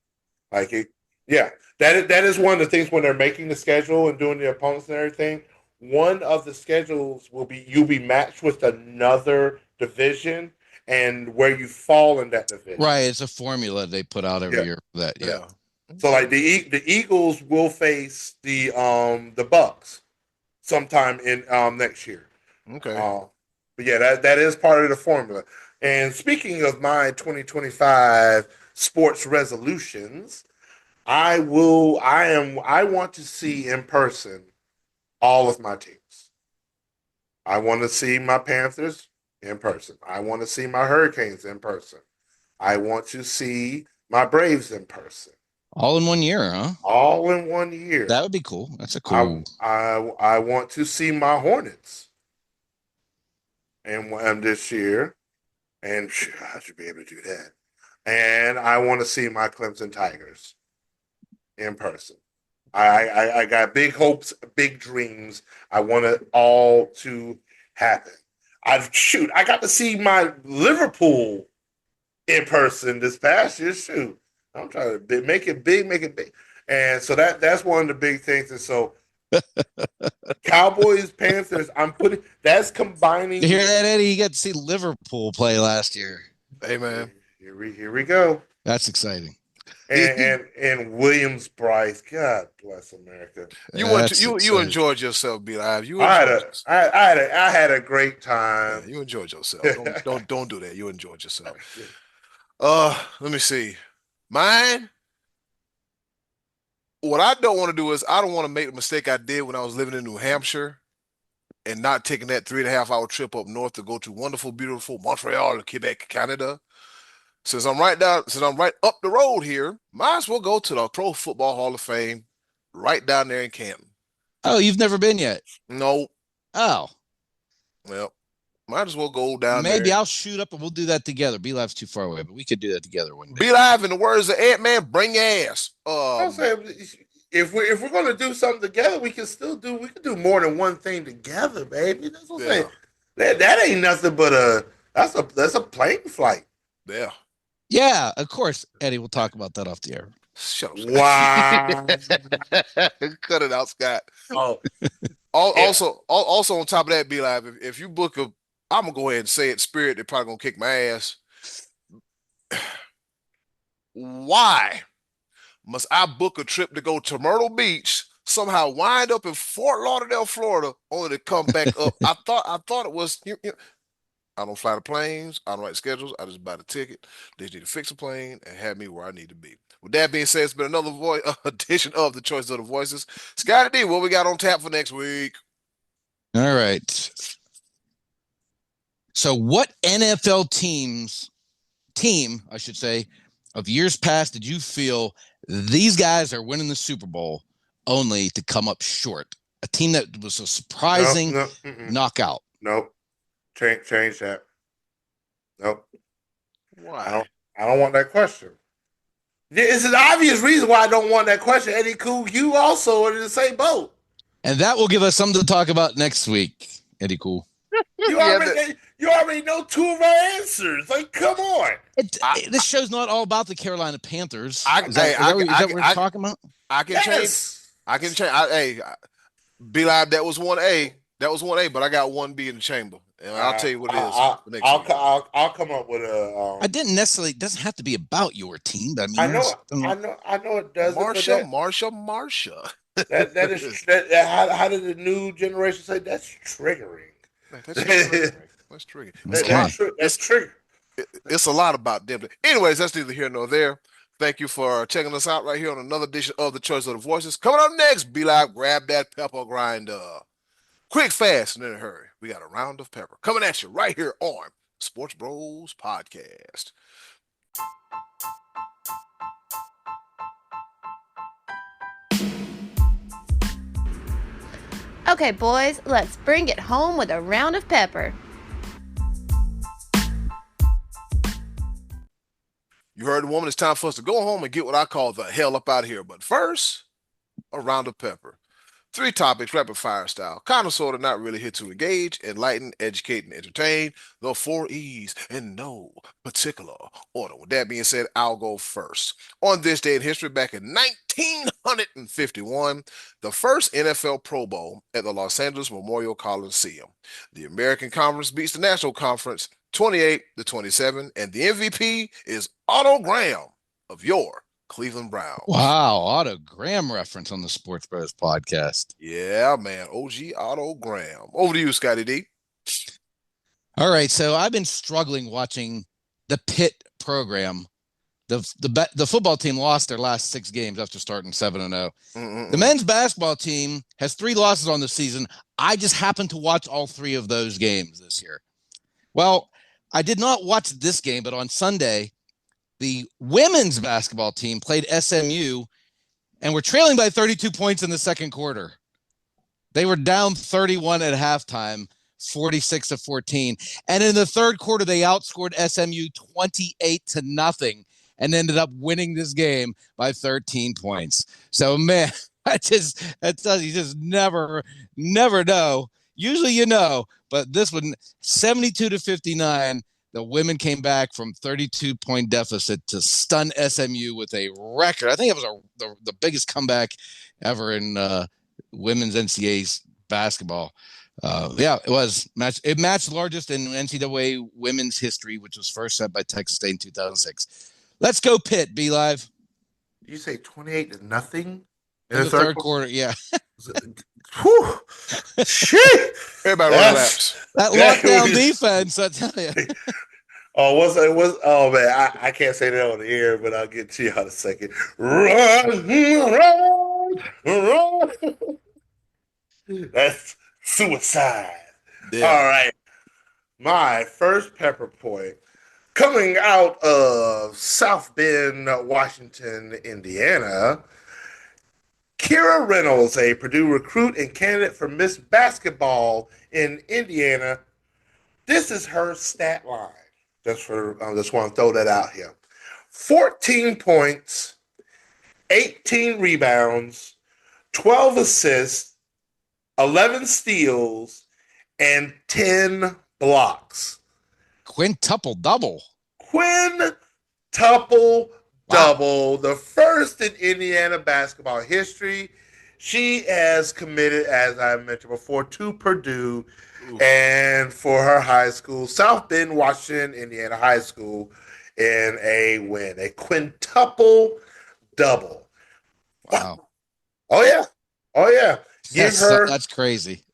is one of the things when they're making the schedule and doing the opponents and everything. One of the schedules you'll be matched with another division and where you fall in that division. Right, it's a formula they put out every year for that. Yeah. So like the Eagles will face the Bucks sometime in next year. Okay. But yeah, that is part of the formula. And speaking of my 2025 sports resolutions, I want to see in person all of my teams. I want to see my Panthers in person. I want to see my Hurricanes in person. I want to see my Braves in person. All in 1 year, huh? All in 1 year. That would be cool. That's a cool. I want to see my Hornets and this year, and I should be able to do that. And I want to see my Clemson Tigers in person. I got big hopes, big dreams. I want it all to happen. I got to see my Liverpool in person this past year. Shoot, I'm trying to make it big. And so that's one of the big things. And so Cowboys, Panthers, that's combining. You hear that, Eddie? You got to see Liverpool play last year. Hey, man. Here we go. That's exciting. And Williams Bryce, God bless America. You enjoyed yourself, Be Live. I had a great time. Yeah, you enjoyed yourself. Don't do that. You enjoyed yourself. Let me see. Mine. What I don't want to do is I don't want to make the mistake I did when I was living in New Hampshire and not taking that 3.5-hour trip up north to go to wonderful, beautiful Montreal, Quebec, Canada. Since I'm right up the road here, might as well go to the Pro Football Hall of Fame right down there in Canton. Oh, you've never been yet? No. Oh. Well, might as well go down there. Maybe I'll shoot up and we'll do that together. Be Live's too far away, but we could do that together one day. Be Live, in the words of Ant-Man, bring your ass. I'm saying, if we're gonna do something together, we can do more than one thing together, baby. That's what I'm saying. That ain't nothing but that's a plane flight. Yeah. Yeah, of course, Eddie. We'll talk about that off the air. Shut up, wow. Cut it out, Scott. Oh. Also on top of that, Be Live, if you book I'm gonna go ahead and say it, Spirit, they're probably gonna kick my ass. Why must I book a trip to go to Myrtle Beach, somehow wind up in Fort Lauderdale, Florida, only to come back up? I thought it was I don't fly the planes. I don't write schedules. I just buy the ticket. They need to fix a plane and have me where I need to be. With that being said, it's been another edition of the Choice of the Voices. Scottie D, what we got on tap for next week? All right. So what NFL team, I should say, of years past did you feel these guys are winning the Super Bowl only to come up short? A team that was a surprising knockout. Nope. Change that. Nope. Why? I don't want that question. It's an obvious reason why I don't want that question, Eddie Cool. You also are in the same boat. And that will give us something to talk about next week, Eddie Cool. You already know two of our answers. Like, come on. This show's not all about the Carolina Panthers. Is that what we're talking about? I can change. Be Live, that was 1A. That was 1A, but I got 1B in the chamber. And I'll tell you what it is for next I'll, week. I'll come up with a. I didn't necessarily. It doesn't have to be about your team, but I mean, I know, I know it doesn't, but Marsha. that is how did the new generation say that's triggering? That's triggering. That's triggering. That's triggering. It's a lot about them. Anyways, that's neither here nor there. Thank you for checking us out right here on another edition of the Choice of the Voices. Coming up next, be like, grab that pepper grinder. Quick, fast, and in a hurry. We got a round of pepper coming at you right here on Sports Bros Podcast. Okay, boys, let's bring it home with a round of pepper. You heard the woman. It's time for us to go home and get what I call the hell up out of here. But first, a round of pepper. 3 topics, rapid fire style. Kind of, sort of, not really here to engage, enlighten, educate, and entertain. The 4 E's in no particular order. With that being said, I'll go first. On this day in history, back in 1951, the first NFL Pro Bowl at the Los Angeles Memorial Coliseum. The American Conference beats the National Conference 28-27, and the MVP is Otto Graham of your Cleveland Browns. Wow, Otto Graham reference on the Sports Bros podcast. Yeah, man. OG Otto Graham. Over to you, Scottie D. All right, so I've been struggling watching the Pitt program. The football team lost their last 6 games after starting 7-0. The men's basketball team has 3 losses on the season. I just happened to watch all 3 of those games this year. Well, I did not watch this game, but on Sunday, the women's basketball team played SMU and were trailing by 32 points in the second quarter. They were down 31 at halftime, 46-14. And in the third quarter, they outscored SMU 28-0 and ended up winning this game by 13 points. So, man, you just never know. Usually you know, but this one, 72-59, the women came back from 32-point deficit to stun SMU with a record. I think it was the biggest comeback ever in women's NCAA basketball. It was. It matched largest in NCAA women's history, which was first set by Texas State in 2006. Let's go Pitt, B Live. Did you say 28-0? In the third quarter, yeah. Whew. Shit. Everybody relax. That lockdown defense, I tell you. Oh man, I can't say that on the air, but I'll get to you in a second. Run. That's suicide. Yeah. All right. My first pepper point coming out of South Bend, Washington, Indiana. Kira Reynolds, a Purdue recruit and candidate for Miss Basketball in Indiana. This is her stat line. I just want to throw that out here. 14 points, 18 rebounds, 12 assists, 11 steals, and 10 blocks. Quintuple double. Double, the first in Indiana basketball history. She has committed, as I mentioned before, to Purdue and for her high school, South Bend, Washington, Indiana High School, in a win. A quintuple double. Wow. Oh, yeah. That's crazy.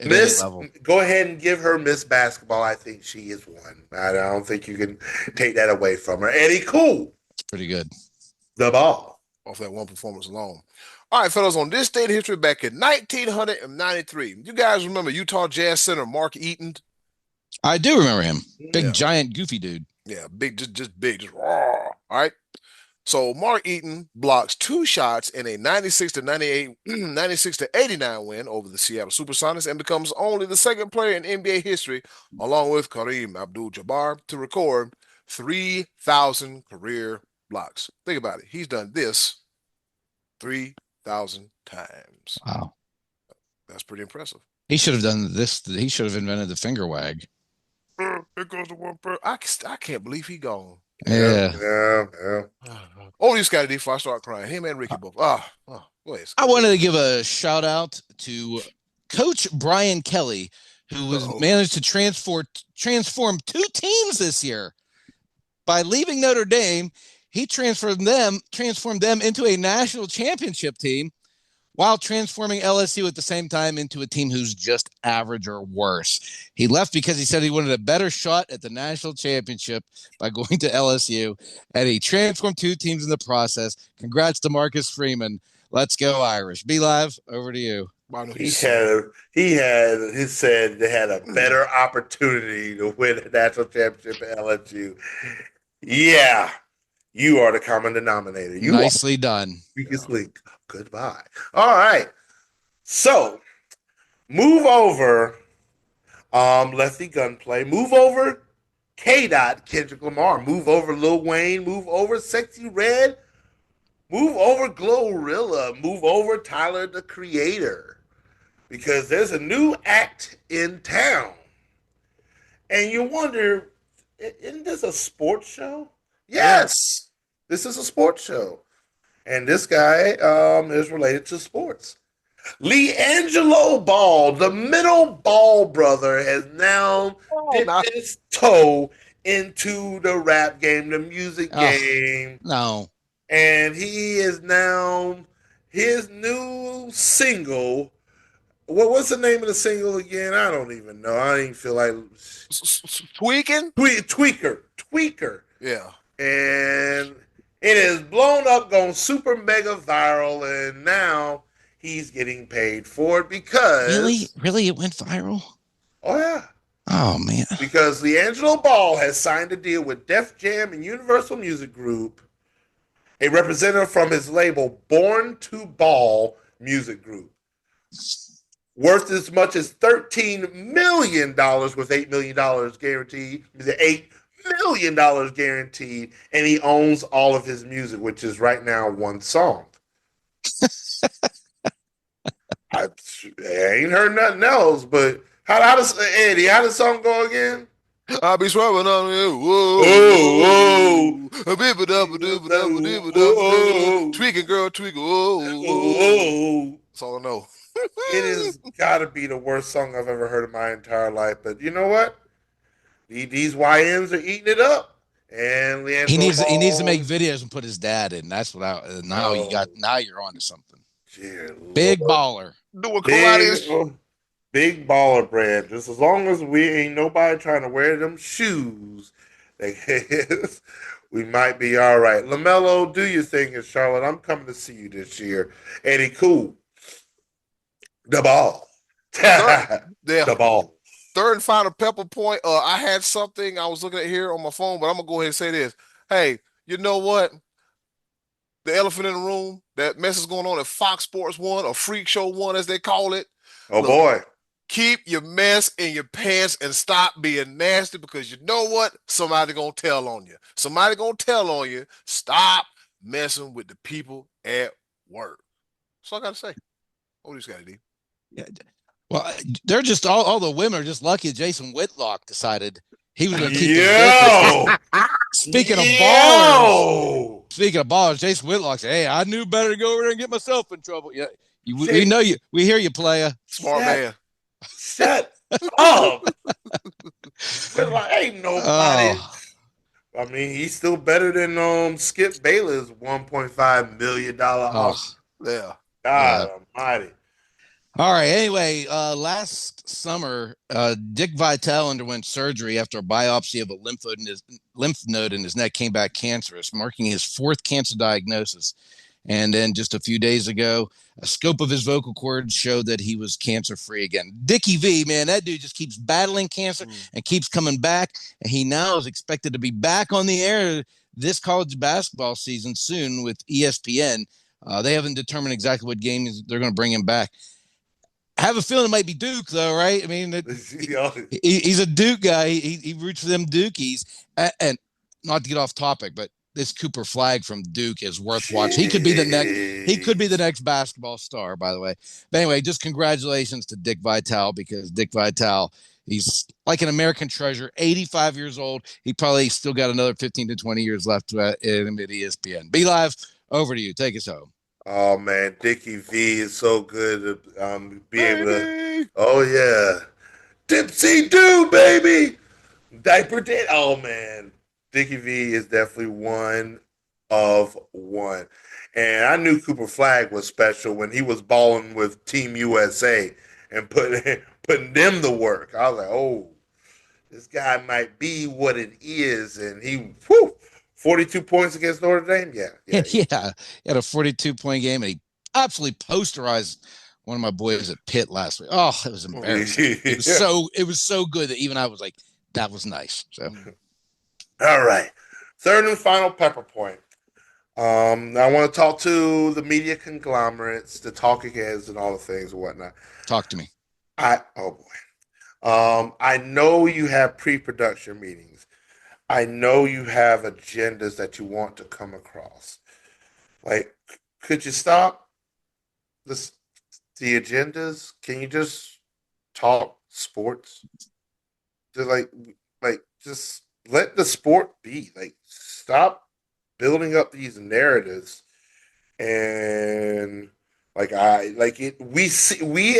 Go ahead and give her Miss Basketball. I think she is one. I don't think you can take that away from her. Eddy, cool. It's pretty good. The ball. Off that one performance alone. All right, fellas, on this day in history back in 1993, you guys remember Utah Jazz center Mark Eaton? I do remember him. Big, giant, goofy dude. Yeah, big, just big, just raw. All right. So Mark Eaton blocks 2 shots in a 96-89 win over the Seattle Supersonics and becomes only the second player in NBA history, along with Kareem Abdul-Jabbar, to record 3,000 career blocks. Think about it. He's done this 3,000 times. Wow. That's pretty impressive. He should have done this. He should have invented the finger wag. Here goes the one per. I can't believe he gone. Yeah. Only you, Scottie D, before I start crying. Him and Ricky both. Go ahead. I wanted to give a shout out to Coach Brian Kelly, who was managed to transform 2 teams this year. By leaving Notre Dame, he transformed them into a national championship team while transforming LSU at the same time into a team who's just average or worse. He left because he said he wanted a better shot at the national championship by going to LSU, and he transformed 2 teams in the process. Congrats to Marcus Freeman. Let's go Irish. Be Live, over to you. He said they had a better opportunity to win a national championship at LSU. Yeah, you are the common denominator. Nicely done. Weakest link. Goodbye. All right. So move over. Lefty Gunplay. Move over. K-Dot Kendrick Lamar. Move over Lil Wayne. Move over Sexy Red. Move over Glorilla. Move over Tyler the Creator. Because there's a new act in town. And you wonder, isn't this a sports show? Yes. This is a sports show. And this guy is related to sports. LiAngelo Ball, the middle Ball brother, has now dipped his toe into the rap game, the music game. No. And he is now, his new single, what's the name of the single again? I don't even know. I didn't feel like... Tweaking? Tweaker. Yeah. And it is blown up, gone super mega viral, and now he's getting paid for it because... Really? It went viral? Oh, yeah. Oh, man. Because LiAngelo Ball has signed a deal with Def Jam and Universal Music Group, a representative from his label Born to Ball Music Group, worth as much as $13 million with $8 million guaranteed. $8 million guaranteed, and he owns all of his music, which is right now one song. I ain't heard nothing else, but how does Eddie? How does the song go again? I'll be swerving on you. Whoa. Tweaking, girl, tweaking. Whoa. That's all I know. It has got to be the worst song I've ever heard in my entire life. But you know what? These YNs are eating it up. And he needs to make videos and put his dad in. That's what now you're on to something. Big baller. Do a karate. Big baller brand. Just as long as we ain't nobody trying to wear them shoes, we might be all right. LaMelo, do your thing in Charlotte. I'm coming to see you this year. Eddie, cool. The ball. The ball. Third and final pepper point. I had something I was looking at here on my phone, but I'm going to go ahead and say this. Hey, you know what? The elephant in the room, that mess is going on at Fox Sports 1 or Freak Show 1, as they call it. Oh, look, boy. Keep your mess in your pants and stop being nasty, because you know what? Somebody going to tell on you. Somebody going to tell on you. Stop messing with the people at work. That's all I got to say. What do you got to do? Yeah. Well, they're just all the women are just lucky Jason Whitlock decided he was going to keep them busy. Speaking of ballers, Jason Whitlock said, "Hey, I knew better to go over there and get myself in trouble." Yeah, we know you. We hear you, player. Smart man. Shut up. Whitlock ain't nobody. I mean, he's still better than Skip Baylor's $1.5 million offer. Yeah. God almighty. All right. Anyway, last summer, Dick Vitale underwent surgery after a biopsy of a lymph node in his neck came back cancerous, marking his 4th cancer diagnosis. And then just a few days ago, a scope of his vocal cords showed that he was cancer-free again. Dickie V, man, that dude just keeps battling cancer and keeps coming back. And he now is expected to be back on the air this college basketball season soon with ESPN. They haven't determined exactly what games they're going to bring him back. I have a feeling it might be Duke, though, right? I mean, he's a Duke guy. He roots for them Dukies. And not to get off topic, but this Cooper Flagg from Duke is worth watching. He could be the next basketball star, by the way. But anyway, just congratulations to Dick Vitale, because Dick Vitale, he's like an American treasure, 85 years old. He probably still got another 15 to 20 years left in ESPN. Be Live, over to you. Take us home. Oh, man, Dickie V is so good to be able to. Oh, yeah. Dipsy do, baby. Diaper did. Oh man, Dickie V is definitely one of one. And I knew Cooper Flag was special when he was balling with Team USA and putting them to work. I was like, oh, this guy might be what it is. And he, 42 points against Notre Dame. Yeah, yeah. Yeah, he had a 42-point game, and he absolutely posterized one of my boys at Pitt last week. Oh, it was embarrassing. It was so good that even I was like, that was nice. So, all right, third and final pepper point. I want to talk to the media conglomerates, the talking heads, and all the things and whatnot. talk to me. Oh boy. I know you have pre-production meetings. I know you have agendas that you want to come across. Like, could you stop this? The agendas? Can you just talk sports? Just just let the sport be. Like, stop building up these narratives and we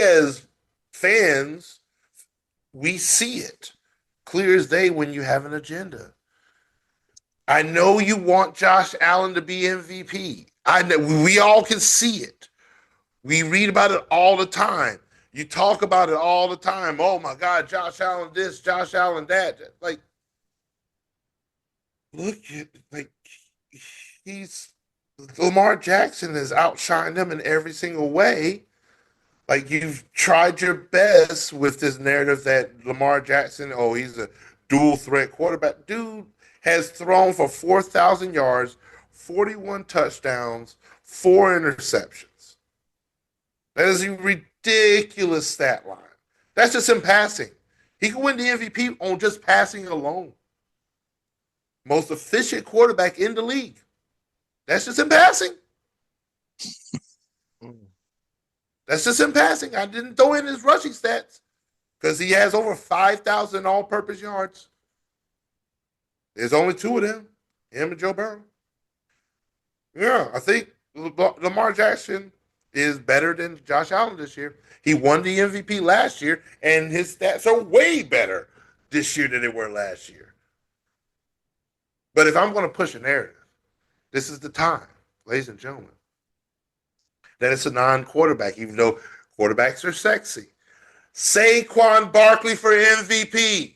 as fans, we see it clear as day when you have an agenda. I know you want Josh Allen to be MVP. I know we all can see it. We read about it all the time. You talk about it all the time. Oh my God, Josh Allen this, Josh Allen that. Like, look at he's Lamar Jackson has outshined him in every single way. Like, you've tried your best with this narrative that Lamar Jackson, oh, he's a dual threat quarterback. Dude has thrown for 4,000 yards, 41 touchdowns, 4 interceptions. That is a ridiculous stat line. That's just him passing. He can win the MVP on just passing alone. Most efficient quarterback in the league. That's just him passing. That's just him passing. I didn't throw in his rushing stats because he has over 5,000 all-purpose yards. There's only 2 of them, him and Joe Burrow. Yeah, I think Lamar Jackson is better than Josh Allen this year. He won the MVP last year, and his stats are way better this year than they were last year. But if I'm going to push a narrative, this is the time, ladies and gentlemen, that it's a non-quarterback, even though quarterbacks are sexy. Saquon Barkley for MVP.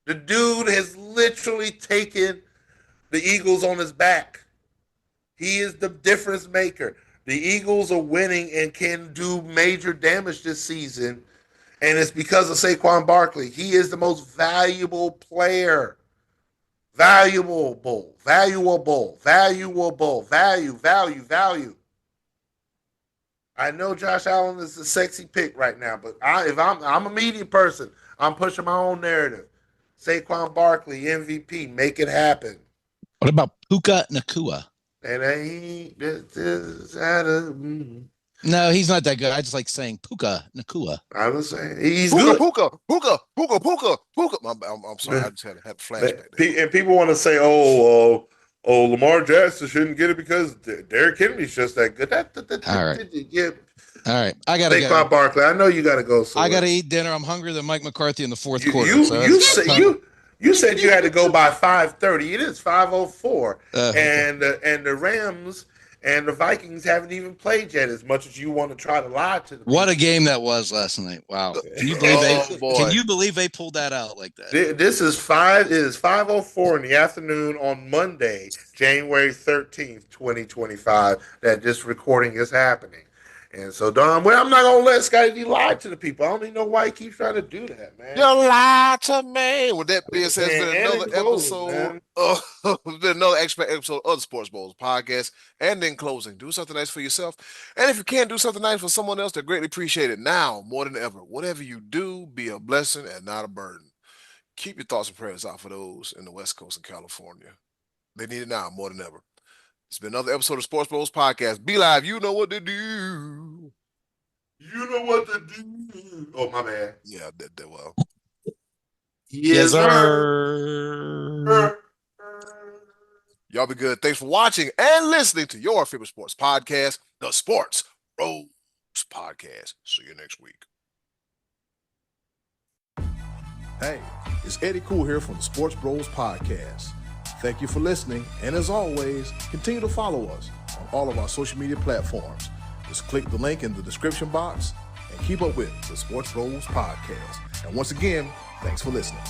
The dude has literally taken the Eagles on his back. He is the difference maker. The Eagles are winning and can do major damage this season, and it's because of Saquon Barkley. He is the most valuable player. Value. I know Josh Allen is a sexy pick right now, but if I'm a media person, I'm pushing my own narrative. Saquon Barkley, MVP, make it happen. What about Puka Nacua? And No, he's not that good. I just like saying Puka Nacua. I was saying he's Puka, good. Puka. I'm sorry, I just had a flashback there. And people want to say, oh, Lamar Jackson shouldn't get it because Derrick Henry's just that good. All right. Yeah. All right. I got to go. Saquon Barkley, I know you got to go. I got to eat dinner. I'm hungrier than Mike McCarthy in the fourth quarter. You said you had to go by 5:30. It is 5:04, and the Rams and the Vikings haven't even played yet. As much as you want to try to lie to them. What a game that was last night! Wow, can you believe they pulled that out like that? It is 5:04 in the afternoon on Monday, January 13th, 2025. That this recording is happening. And so, Don, I'm not going to let Scottie D lie to the people. I don't even know why he keeps trying to do that, man. You lie to me. With that being said, it's been another episode of the SportsBros Podcast. And in closing, do something nice for yourself. And if you can't do something nice for someone else, they're greatly appreciated now more than ever. Whatever you do, be a blessing and not a burden. Keep your thoughts and prayers out for those in the West Coast of California. They need it now more than ever. It's been another episode of SportsBros Podcast. Be live. You know what to do. You know what to do. Oh, my bad. Yeah, that well. Yes, sir. Y'all be good. Thanks for watching and listening to your favorite sports podcast, the SportsBros Podcast. See you next week. Hey, it's Eddy Cool here from the SportsBros Podcast. Thank you for listening, and as always, continue to follow us on all of our social media platforms. Just click the link in the description box and keep up with the SportsBros Podcast. And once again, thanks for listening.